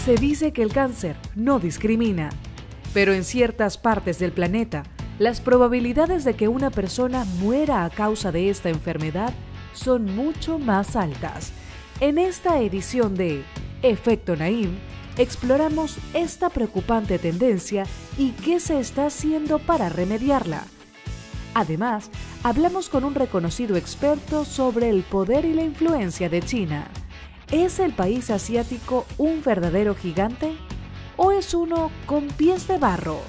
Se dice que el cáncer no discrimina, pero en ciertas partes del planeta, las probabilidades de que una persona muera a causa de esta enfermedad son mucho más altas. En esta edición de Efecto Naim, exploramos esta preocupante tendencia y qué se está haciendo para remediarla. Además, hablamos con un reconocido experto sobre el poder y la influencia de China. ¿Es el país asiático un verdadero gigante? ¿O es uno con pies de barro?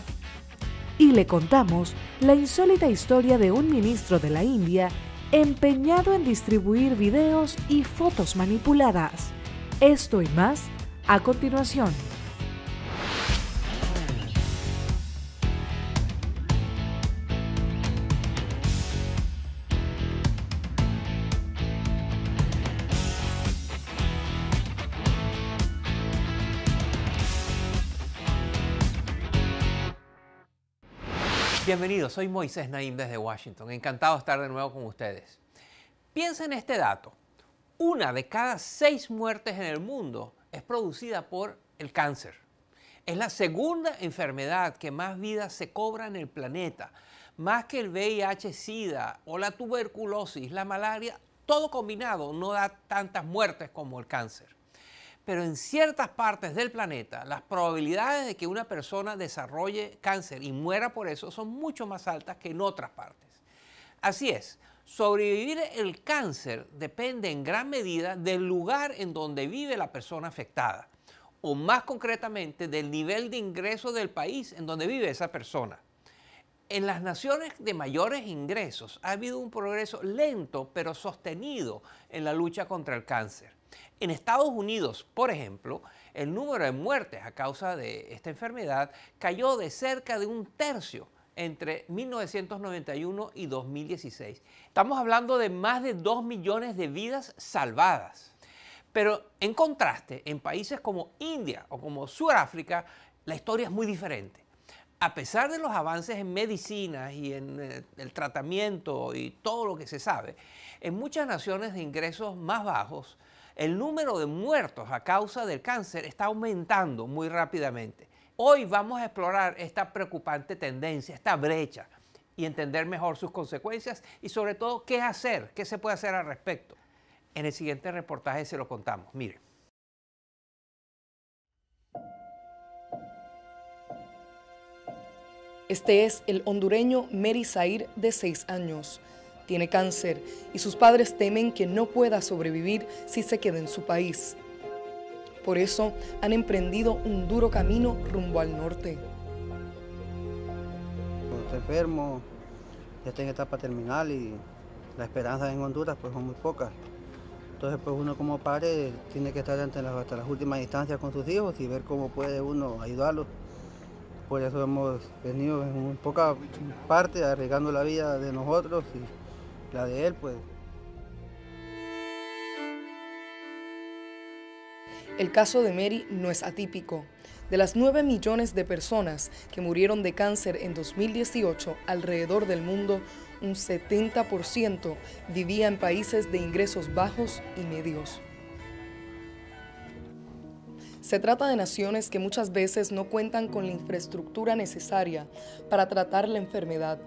Y le contamos la insólita historia de un ministro de la India empeñado en distribuir videos y fotos manipuladas. Esto y más a continuación. Bienvenidos, soy Moisés Naim desde Washington. Encantado de estar de nuevo con ustedes. Piensa en este dato. 1 de cada 6 muertes en el mundo es producida por el cáncer. Es la segunda enfermedad que más vidas se cobra en el planeta. Más que el VIH-Sida o la tuberculosis, la malaria, todo combinado no da tantas muertes como el cáncer. Pero en ciertas partes del planeta, las probabilidades de que una persona desarrolle cáncer y muera por eso son mucho más altas que en otras partes. Así es, sobrevivir el cáncer depende en gran medida del lugar en donde vive la persona afectada, o más concretamente del nivel de ingreso del país en donde vive esa persona. En las naciones de mayores ingresos ha habido un progreso lento pero sostenido en la lucha contra el cáncer. En Estados Unidos, por ejemplo, el número de muertes a causa de esta enfermedad cayó de cerca de 1/3 entre 1991 y 2016. Estamos hablando de más de 2 millones de vidas salvadas. Pero en contraste, en países como India o como Sudáfrica, la historia es muy diferente. A pesar de los avances en medicina y en el tratamiento y todo lo que se sabe, en muchas naciones de ingresos más bajos, el número de muertos a causa del cáncer está aumentando muy rápidamente. Hoy vamos a explorar esta preocupante tendencia, esta brecha, y entender mejor sus consecuencias y sobre todo qué hacer, qué se puede hacer al respecto. En el siguiente reportaje se lo contamos. Mire. Este es el hondureño Mary Zair, de 6 años. Tiene cáncer y sus padres temen que no pueda sobrevivir si se queda en su país. Por eso han emprendido un duro camino rumbo al norte. Cuando estoy enfermo, ya estoy en etapa terminal y las esperanzas en Honduras pues son muy pocas. Entonces pues uno como padre tiene que estar hasta las últimas instancias con sus hijos y ver cómo puede uno ayudarlos. Por eso hemos venido en poca parte arriesgando la vida de nosotros y la de él, pues. El caso de Mary no es atípico. De las 9 millones de personas que murieron de cáncer en 2018 alrededor del mundo, un 70% vivía en países de ingresos bajos y medios. Se trata de naciones que muchas veces no cuentan con la infraestructura necesaria para tratar la enfermedad.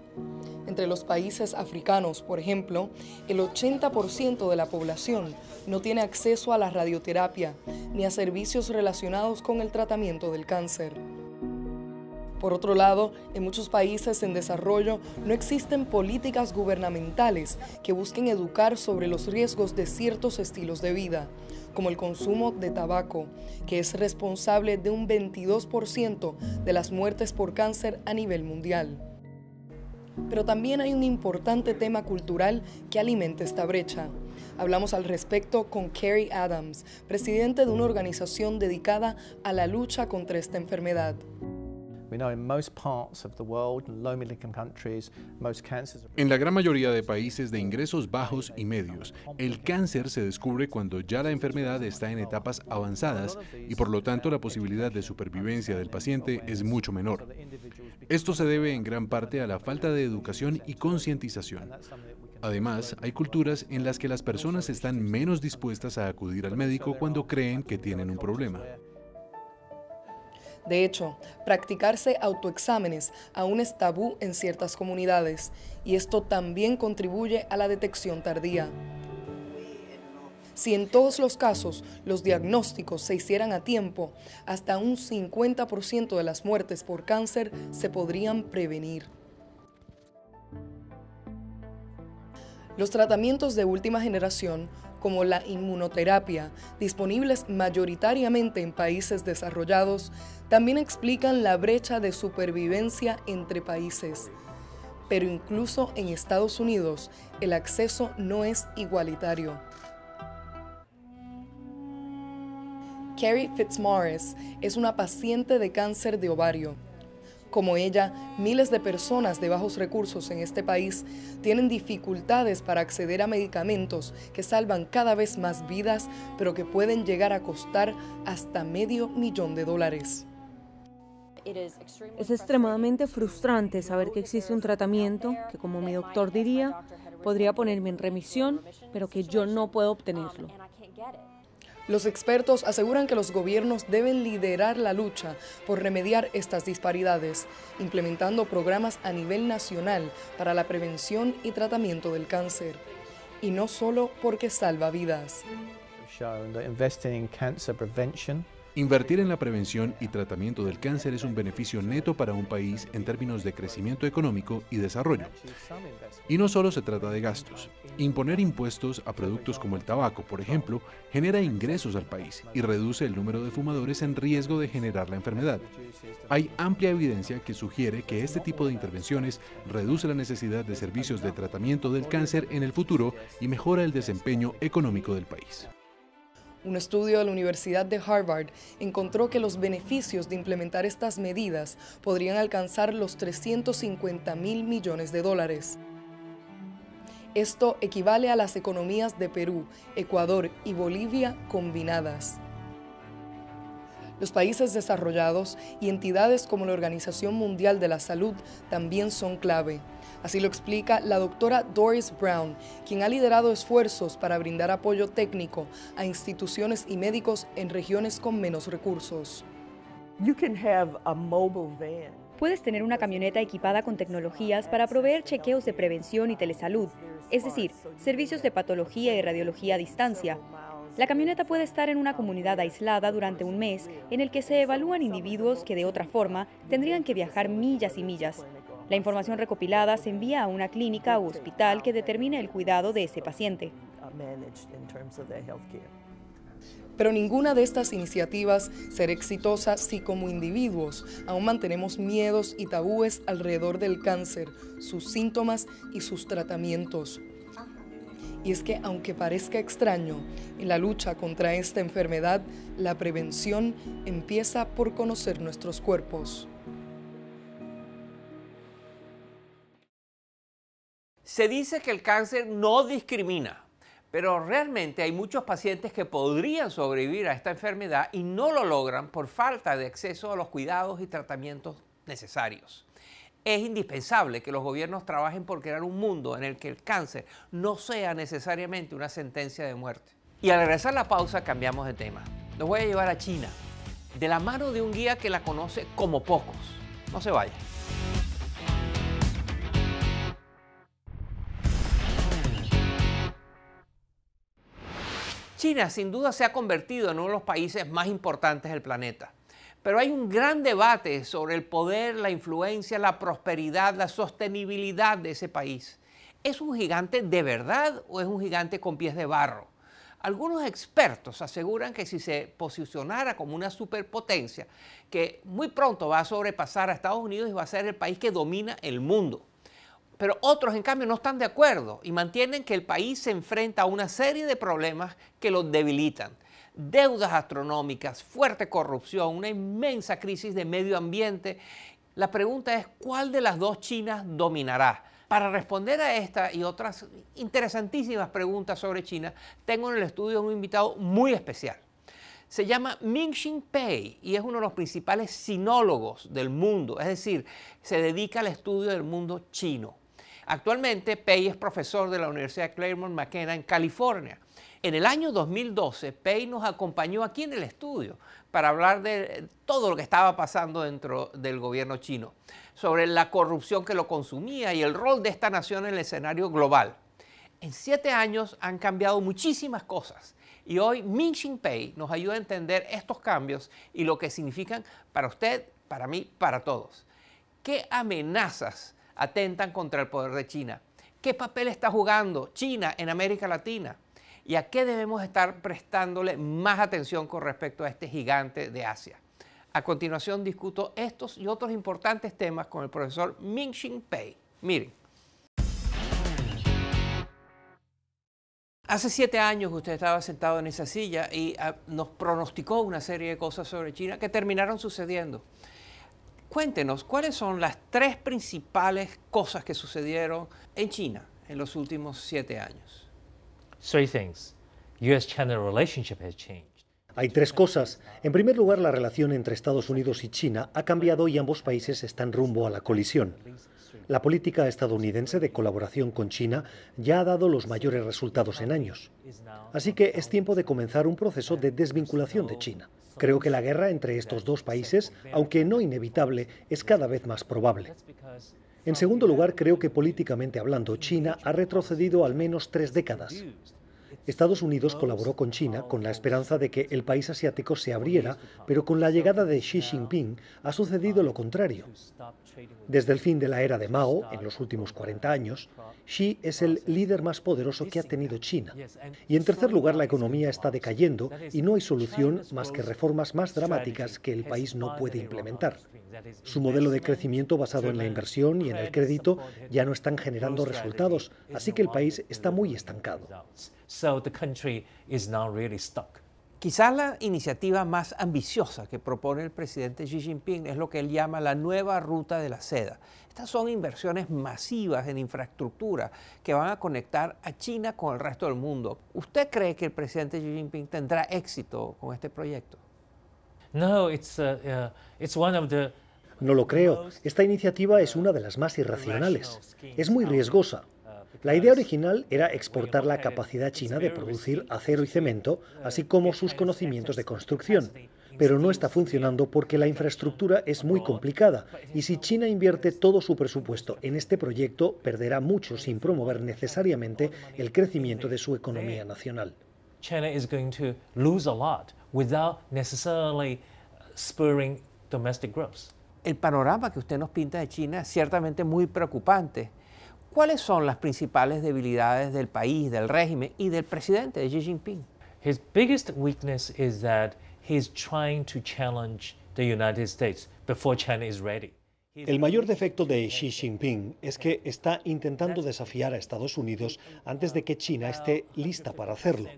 Entre los países africanos, por ejemplo, el 80% de la población no tiene acceso a la radioterapia ni a servicios relacionados con el tratamiento del cáncer. Por otro lado, en muchos países en desarrollo no existen políticas gubernamentales que busquen educar sobre los riesgos de ciertos estilos de vida, como el consumo de tabaco, que es responsable de un 22% de las muertes por cáncer a nivel mundial. Pero también hay un importante tema cultural que alimenta esta brecha. Hablamos al respecto con Kerry Adams, presidente de una organización dedicada a la lucha contra esta enfermedad. En la gran mayoría de países de ingresos bajos y medios, el cáncer se descubre cuando ya la enfermedad está en etapas avanzadas y por lo tanto la posibilidad de supervivencia del paciente es mucho menor. Esto se debe en gran parte a la falta de educación y concientización. Además, hay culturas en las que las personas están menos dispuestas a acudir al médico cuando creen que tienen un problema. De hecho, practicarse autoexámenes aún es tabú en ciertas comunidades y esto también contribuye a la detección tardía. Si en todos los casos los diagnósticos se hicieran a tiempo, hasta un 50% de las muertes por cáncer se podrían prevenir. Los tratamientos de última generación, como la inmunoterapia, disponibles mayoritariamente en países desarrollados, también explican la brecha de supervivencia entre países. Pero incluso en Estados Unidos, el acceso no es igualitario. Carrie Fitzmaurice es una paciente de cáncer de ovario. Como ella, miles de personas de bajos recursos en este país tienen dificultades para acceder a medicamentos que salvan cada vez más vidas, pero que pueden llegar a costar hasta $500,000. Es extremadamente frustrante saber que existe un tratamiento que, como mi doctor diría, podría ponerme en remisión, pero que yo no puedo obtenerlo. Los expertos aseguran que los gobiernos deben liderar la lucha por remediar estas disparidades, implementando programas a nivel nacional para la prevención y tratamiento del cáncer. Y no solo porque salva vidas. Invertir en la prevención y tratamiento del cáncer es un beneficio neto para un país en términos de crecimiento económico y desarrollo. Y no solo se trata de gastos. Imponer impuestos a productos como el tabaco, por ejemplo, genera ingresos al país y reduce el número de fumadores en riesgo de generar la enfermedad. Hay amplia evidencia que sugiere que este tipo de intervenciones reduce la necesidad de servicios de tratamiento del cáncer en el futuro y mejora el desempeño económico del país. Un estudio de la Universidad de Harvard encontró que los beneficios de implementar estas medidas podrían alcanzar los $350,000 millones. Esto equivale a las economías de Perú, Ecuador y Bolivia combinadas. Los países desarrollados y entidades como la Organización Mundial de la Salud también son clave. Así lo explica la doctora Doris Brown, quien ha liderado esfuerzos para brindar apoyo técnico a instituciones y médicos en regiones con menos recursos. Puedes tener una camioneta equipada con tecnologías para proveer chequeos de prevención y telesalud, es decir, servicios de patología y radiología a distancia. La camioneta puede estar en una comunidad aislada durante un mes en el que se evalúan individuos que de otra forma tendrían que viajar millas y millas. La información recopilada se envía a una clínica o hospital que determine el cuidado de ese paciente. Pero ninguna de estas iniciativas será exitosa si como individuos aún mantenemos miedos y tabúes alrededor del cáncer, sus síntomas y sus tratamientos. Y es que, aunque parezca extraño, en la lucha contra esta enfermedad, la prevención empieza por conocer nuestros cuerpos. Se dice que el cáncer no discrimina, pero realmente hay muchos pacientes que podrían sobrevivir a esta enfermedad y no lo logran por falta de acceso a los cuidados y tratamientos necesarios. Es indispensable que los gobiernos trabajen por crear un mundo en el que el cáncer no sea necesariamente una sentencia de muerte. Y al regresar a la pausa cambiamos de tema. Los voy a llevar a China, de la mano de un guía que la conoce como pocos. No se vayan. China sin duda se ha convertido en uno de los países más importantes del planeta. Pero hay un gran debate sobre el poder, la influencia, la prosperidad, la sostenibilidad de ese país. ¿Es un gigante de verdad o es un gigante con pies de barro? Algunos expertos aseguran que si se posicionara como una superpotencia, que muy pronto va a sobrepasar a Estados Unidos y va a ser el país que domina el mundo. Pero otros, en cambio, no están de acuerdo y mantienen que el país se enfrenta a una serie de problemas que lo debilitan. Deudas astronómicas, fuerte corrupción, una inmensa crisis de medio ambiente. La pregunta es, ¿cuál de las dos Chinas dominará? Para responder a esta y otras interesantísimas preguntas sobre China, tengo en el estudio un invitado muy especial. Se llama Ming-Hsin Pei y es uno de los principales sinólogos del mundo, es decir, se dedica al estudio del mundo chino. Actualmente, Pei es profesor de la Universidad Claremont McKenna en California. En el año 2012, Pei nos acompañó aquí en el estudio para hablar de todo lo que estaba pasando dentro del gobierno chino, sobre la corrupción que lo consumía y el rol de esta nación en el escenario global. En 7 años han cambiado muchísimas cosas y hoy Ming-Shin Pei nos ayuda a entender estos cambios y lo que significan para usted, para mí, para todos. ¿Qué amenazas atentan contra el poder de China? ¿Qué papel está jugando China en América Latina? ¿Y a qué debemos estar prestándole más atención con respecto a este gigante de Asia? A continuación discuto estos y otros importantes temas con el profesor Ming-Shin Pei. Miren. Hace 7 años usted estaba sentado en esa silla y nos pronosticó una serie de cosas sobre China que terminaron sucediendo. Cuéntenos, ¿cuáles son las 3 principales cosas que sucedieron en China en los últimos 7 años? Hay 3 cosas. En primer lugar, la relación entre Estados Unidos y China ha cambiado y ambos países están rumbo a la colisión. La política estadounidense de colaboración con China ya ha dado los mayores resultados en años. Así que es tiempo de comenzar un proceso de desvinculación de China. Creo que la guerra entre estos 2 países, aunque no inevitable, es cada vez más probable. En segundo lugar, creo que políticamente hablando, China ha retrocedido al menos 3 décadas. Estados Unidos colaboró con China con la esperanza de que el país asiático se abriera, pero con la llegada de Xi Jinping ha sucedido lo contrario. Desde el fin de la era de Mao, en los últimos 40 años, Xi es el líder más poderoso que ha tenido China. Y en tercer lugar, la economía está decayendo y no hay solución más que reformas más dramáticas que el país no puede implementar. Su modelo de crecimiento basado en la inversión y en el crédito ya no están generando resultados, así que el país está muy estancado. Quizás la iniciativa más ambiciosa que propone el presidente Xi Jinping es lo que él llama la nueva ruta de la seda. Estas son inversiones masivas en infraestructura que van a conectar a China con el resto del mundo. ¿Usted cree que el presidente Xi Jinping tendrá éxito con este proyecto? No lo creo. Esta iniciativa es una de las más irracionales. Es muy riesgosa. La idea original era exportar la capacidad china de producir acero y cemento, así como sus conocimientos de construcción. Pero no está funcionando porque la infraestructura es muy complicada y si China invierte todo su presupuesto en este proyecto, perderá mucho sin promover necesariamente el crecimiento de su economía nacional. China is going to lose a lot without necessarily spurring domestic growth. El panorama que usted nos pinta de China es ciertamente muy preocupante. ¿Cuáles son las principales debilidades del país, del régimen y del presidente Xi Jinping? His biggest weakness is that he's trying to challenge the United States before China is ready. El mayor defecto de Xi Jinping es que está intentando desafiar a Estados Unidos antes de que China esté lista para hacerlo.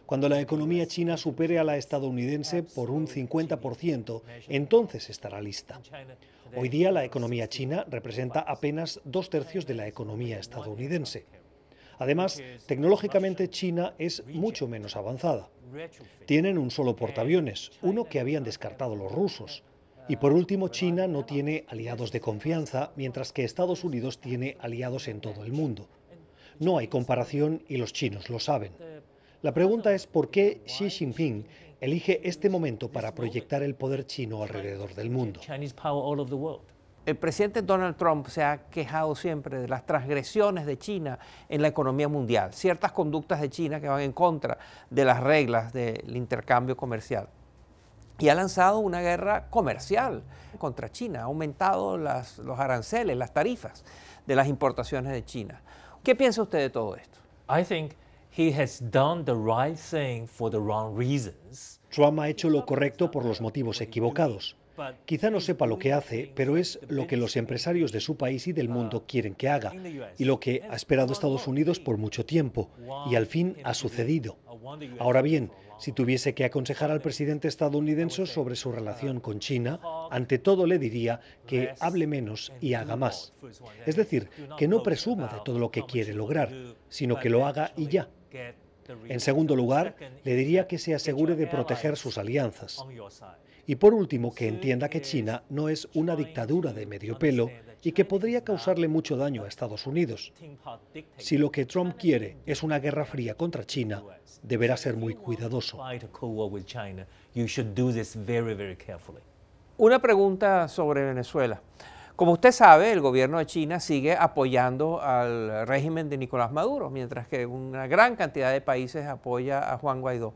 Cuando la economía china supere a la estadounidense por un 50%, entonces estará lista. Hoy día la economía china representa apenas 2/3 de la economía estadounidense. Además, tecnológicamente China es mucho menos avanzada. Tienen un solo portaaviones, uno que habían descartado los rusos. Y por último, China no tiene aliados de confianza, mientras que Estados Unidos tiene aliados en todo el mundo. No hay comparación y los chinos lo saben. La pregunta es por qué Xi Jinping elige este momento para proyectar el poder chino alrededor del mundo. El presidente Donald Trump se ha quejado siempre de las transgresiones de China en la economía mundial, ciertas conductas de China que van en contra de las reglas del intercambio comercial. Y ha lanzado una guerra comercial contra China, ha aumentado los aranceles, las tarifas de las importaciones de China. ¿Qué piensa usted de todo esto? I think he has done the right thing for the wrong reasons. Trump ha hecho lo correcto por los motivos equivocados. Quizá no sepa lo que hace, pero es lo que los empresarios de su país y del mundo quieren que haga, y lo que ha esperado Estados Unidos por mucho tiempo, y al fin ha sucedido. Ahora bien, si tuviese que aconsejar al presidente estadounidense sobre su relación con China, ante todo le diría que hable menos y haga más. Es decir, que no presuma de todo lo que quiere lograr, sino que lo haga y ya. En segundo lugar, le diría que se asegure de proteger sus alianzas. Y por último, que entienda que China no es una dictadura de medio pelo y que podría causarle mucho daño a Estados Unidos. Si lo que Trump quiere es una guerra fría contra China, deberá ser muy cuidadoso. Una pregunta sobre Venezuela. Como usted sabe, el gobierno de China sigue apoyando al régimen de Nicolás Maduro, mientras que una gran cantidad de países apoya a Juan Guaidó.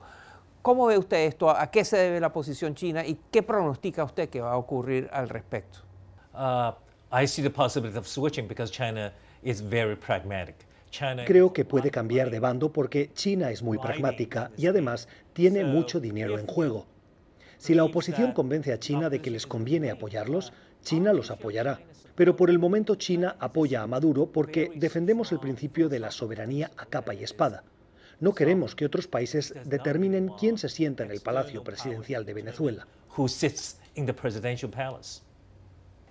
¿Cómo ve usted esto? ¿A qué se debe la posición china y qué pronostica usted que va a ocurrir al respecto? I see the possibility of switching because China is very pragmatic. Creo que puede cambiar de bando porque China es muy pragmática y además tiene mucho dinero en juego. Si la oposición convence a China de que les conviene apoyarlos, China los apoyará. Pero por el momento China apoya a Maduro porque defendemos el principio de la soberanía a capa y espada. No queremos que otros países determinen quién se sienta en el Palacio Presidencial de Venezuela.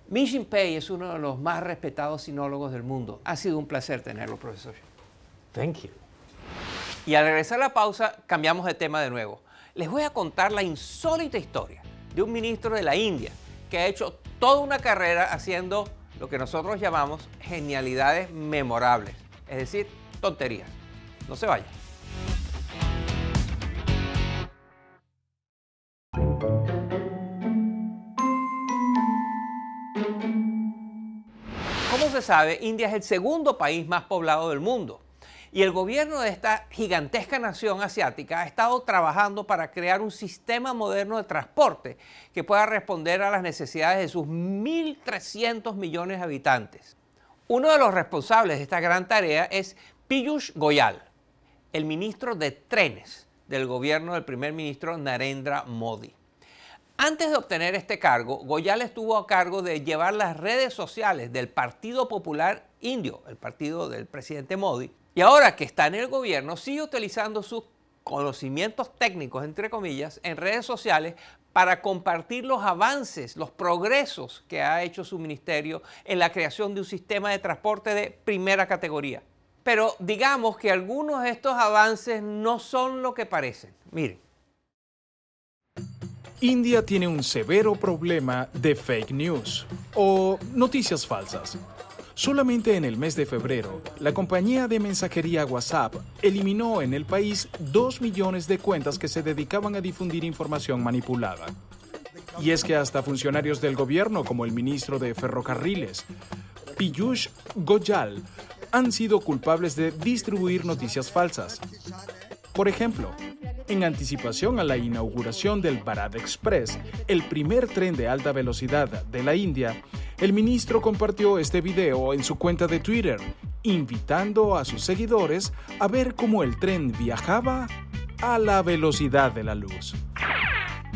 Min Chimpei es uno de los más respetados sinólogos del mundo. Ha sido un placer tenerlo, profesor. Thank you. Y al regresar a la pausa, cambiamos de tema de nuevo. Les voy a contar la insólita historia de un ministro de la India que ha hecho toda una carrera haciendo lo que nosotros llamamos genialidades memorables, es decir, tonterías. No se vayan. Como se sabe, India es el segundo país más poblado del mundo. Y el gobierno de esta gigantesca nación asiática ha estado trabajando para crear un sistema moderno de transporte que pueda responder a las necesidades de sus 1.300 millones de habitantes. Uno de los responsables de esta gran tarea es Piyush Goyal, el ministro de Trenes del gobierno del primer ministro Narendra Modi. Antes de obtener este cargo, Goyal estuvo a cargo de llevar las redes sociales del Partido Popular Indio, el partido del presidente Modi, y ahora que está en el gobierno sigue utilizando sus conocimientos técnicos, entre comillas, en redes sociales para compartir los avances, los progresos que ha hecho su ministerio en la creación de un sistema de transporte de primera categoría. Pero digamos que algunos de estos avances no son lo que parecen. Miren. India tiene un severo problema de fake news o noticias falsas. Solamente en el mes de febrero, la compañía de mensajería WhatsApp eliminó en el país 2 millones de cuentas que se dedicaban a difundir información manipulada. Y es que hasta funcionarios del gobierno, como el ministro de Ferrocarriles, Piyush Goyal, han sido culpables de distribuir noticias falsas. Por ejemplo, en anticipación a la inauguración del Bharat Express, el primer tren de alta velocidad de la India, el ministro compartió este video en su cuenta de Twitter, invitando a sus seguidores a ver cómo el tren viajaba a la velocidad de la luz.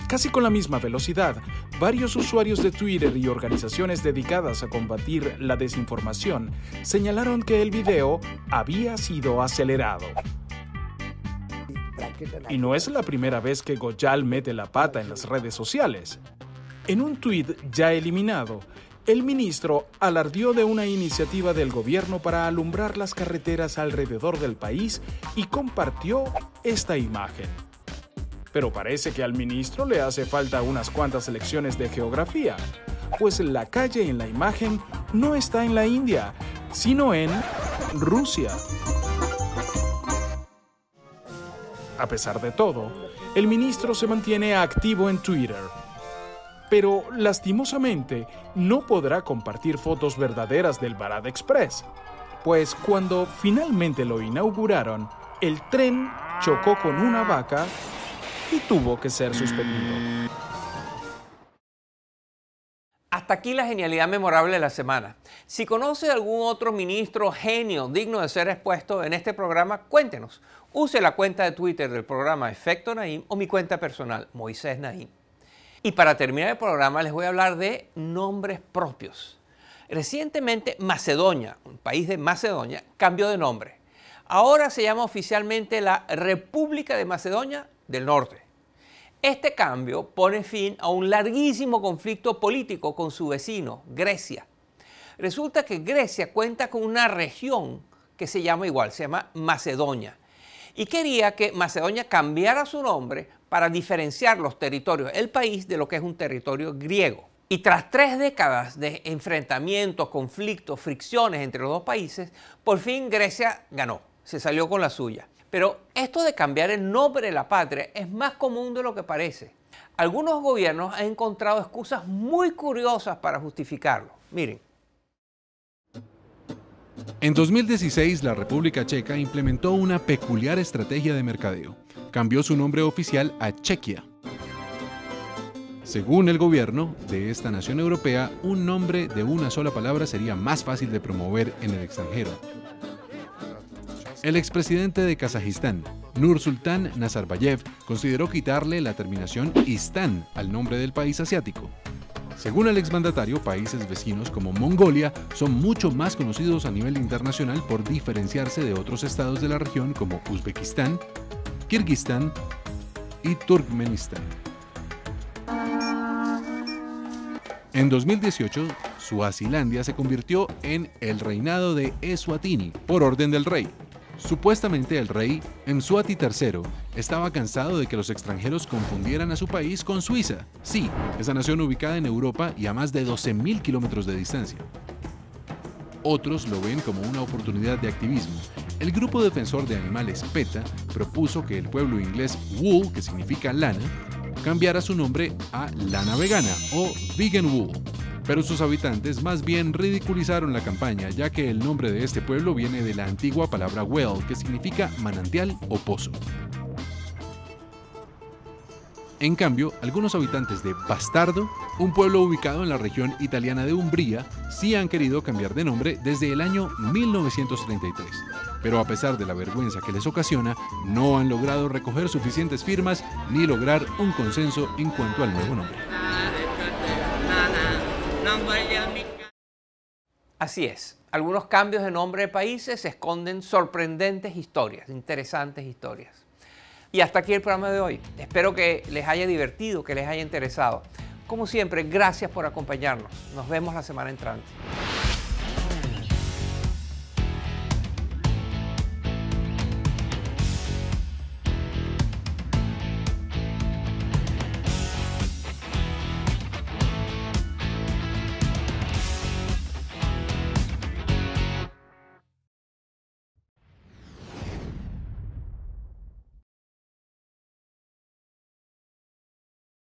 Casi con la misma velocidad, varios usuarios de Twitter y organizaciones dedicadas a combatir la desinformación señalaron que el video había sido acelerado. Y no es la primera vez que Goyal mete la pata en las redes sociales. En un tuit ya eliminado, el ministro alardeó de una iniciativa del gobierno para alumbrar las carreteras alrededor del país y compartió esta imagen. Pero parece que al ministro le hace falta unas cuantas lecciones de geografía, pues la calle en la imagen no está en la India, sino en Rusia. A pesar de todo, el ministro se mantiene activo en Twitter. Pero, lastimosamente, no podrá compartir fotos verdaderas del Bharat Express, pues cuando finalmente lo inauguraron, el tren chocó con una vaca y tuvo que ser suspendido. Hasta aquí la genialidad memorable de la semana. Si conoce algún otro ministro genio digno de ser expuesto en este programa, cuéntenos. Use la cuenta de Twitter del programa Efecto Naim o mi cuenta personal, Moisés Naim. Y para terminar el programa les voy a hablar de nombres propios. Recientemente Macedonia, un país de Macedonia, cambió de nombre. Ahora se llama oficialmente la República de Macedonia del Norte. Este cambio pone fin a un larguísimo conflicto político con su vecino, Grecia. Resulta que Grecia cuenta con una región que se llama igual, se llama Macedonia. y quería que Macedonia cambiara su nombre para diferenciar los territorios, el país, de lo que es un territorio griego. Y tras 3 décadas de enfrentamientos, conflictos, fricciones entre los dos países, por fin Grecia ganó, se salió con la suya. Pero esto de cambiar el nombre de la patria es más común de lo que parece. Algunos gobiernos han encontrado excusas muy curiosas para justificarlo. Miren. En 2016, la República Checa implementó una peculiar estrategia de mercadeo. Cambió su nombre oficial a Chequia. Según el gobierno de esta nación europea, un nombre de una sola palabra sería más fácil de promover en el extranjero. El expresidente de Kazajistán, Nursultán Nazarbayev, consideró quitarle la terminación Istán al nombre del país asiático. Según el exmandatario, países vecinos como Mongolia son mucho más conocidos a nivel internacional por diferenciarse de otros estados de la región como Uzbekistán, Kirguistán y Turkmenistán. En 2018, Suazilandia se convirtió en el reinado de Eswatini por orden del rey. Supuestamente el rey, Mswati III, estaba cansado de que los extranjeros confundieran a su país con Suiza. Sí, esa nación ubicada en Europa y a más de 12.000 kilómetros de distancia. Otros lo ven como una oportunidad de activismo. El grupo defensor de animales PETA propuso que el pueblo inglés Wool, que significa lana, cambiara su nombre a Lana Vegana o Vegan Wool. Pero sus habitantes más bien ridiculizaron la campaña, ya que el nombre de este pueblo viene de la antigua palabra well, que significa manantial o pozo. En cambio, algunos habitantes de Bastardo, un pueblo ubicado en la región italiana de Umbría, sí han querido cambiar de nombre desde el año 1933. Pero a pesar de la vergüenza que les ocasiona, no han logrado recoger suficientes firmas ni lograr un consenso en cuanto al nuevo nombre. Así es, algunos cambios de nombre de países esconden sorprendentes historias, interesantes historias. Y hasta aquí el programa de hoy. Espero que les haya divertido, que les haya interesado. Como siempre, gracias por acompañarnos. Nos vemos la semana entrante.